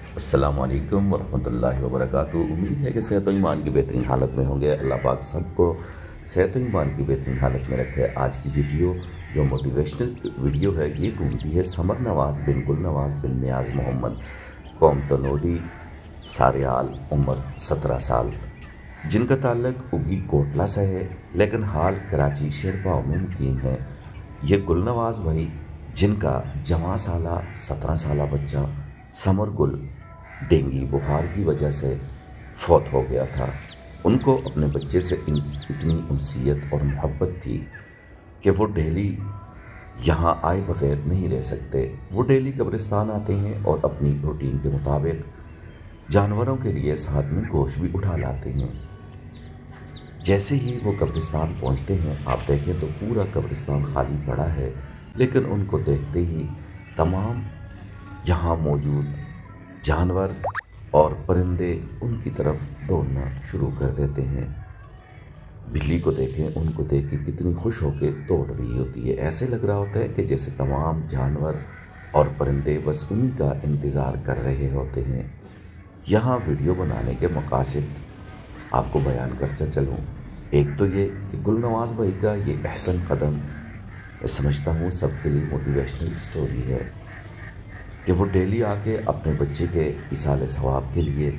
अस्सलामु अलैकुम वरहमतुल्लाहि वबरकातुहू। उम्मीद है कि सेहत और ईमान की बेहतरीन हालत में होंगे। अल्लाह पाक सबको सेहत और ईमान की बेहतरीन हालत में रखे। आज की वीडियो जो मोटिवेशनल वीडियो है ये ढूंढती है समर नवाज़ बिन गुल नवाज़ बिन नियाज़ मोहम्मद, कौम तनोडी, सारियाल, उम्र 17 साल, जिनका ताल्लुक उगी कोटला से है लेकिन हाल कराची शेरपाव में मुकीम है। ये गुल नवाज़ भाई जिनका जवां साला 17 साला बच्चा समर गुल डेंगू बुखार की वजह से फौत हो गया था। उनको अपने बच्चे से इतनी उनसीयत और मोहब्बत थी कि वो डेली यहाँ आए बगैर नहीं रह सकते। वो डेली कब्रिस्तान आते हैं और अपनी रूटीन के मुताबिक जानवरों के लिए साथ में गोश्त भी उठा लाते हैं। जैसे ही वो कब्रिस्तान पहुँचते हैं आप देखें तो पूरा कब्रिस्तान खाली पड़ा है, लेकिन उनको देखते ही तमाम यहाँ मौजूद जानवर और परिंदे उनकी तरफ दौड़ना शुरू कर देते हैं। बिल्ली को देखें, उनको देख के कितनी खुश होकर दौड़ रही होती है। ऐसे लग रहा होता है कि जैसे तमाम जानवर और परिंदे बस उन्हीं का इंतज़ार कर रहे होते हैं। यहाँ वीडियो बनाने के मकासद आपको बयान करता चलूँ। एक तो ये कि गुल नवाज़ भाई का ये अहसन कदम मैं समझता हूँ सबके लिए मोटिवेशनल स्टोरी है कि वो डेली आके अपने बच्चे के इसाले सवाब के लिए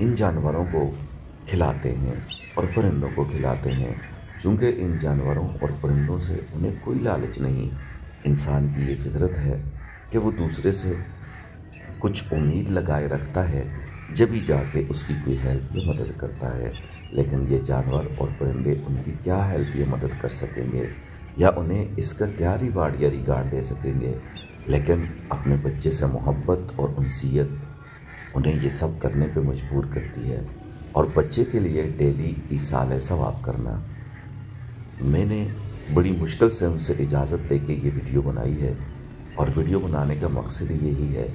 इन जानवरों को खिलाते हैं और परिंदों को खिलाते हैं। चूँकि इन जानवरों और परिंदों से उन्हें कोई लालच नहीं। इंसान की ये फितरत है कि वो दूसरे से कुछ उम्मीद लगाए रखता है जब ही जाके उसकी कोई हेल्प या मदद करता है। लेकिन ये जानवर और परिंदे उनकी क्या हेल्प या मदद कर सकेंगे या उन्हें इसका क्या रिवार्ड या रिगार्ड दे सकेंगे। लेकिन अपने बच्चे से मोहब्बत और उनसीयत उन्हें ये सब करने पे मजबूर करती है। और बच्चे के लिए डेली इसाले सवाब करना, मैंने बड़ी मुश्किल से उनसे इजाज़त लेके ये वीडियो बनाई है। और वीडियो बनाने का मकसद यही है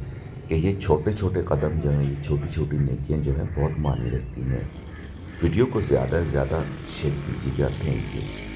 कि ये छोटे छोटे कदम जो हैं, ये छोटी छोटी नेकियां जो हैं बहुत मायने रखती हैं। वीडियो को ज़्यादा से ज़्यादा शेयर कीजिएगा। Thank you.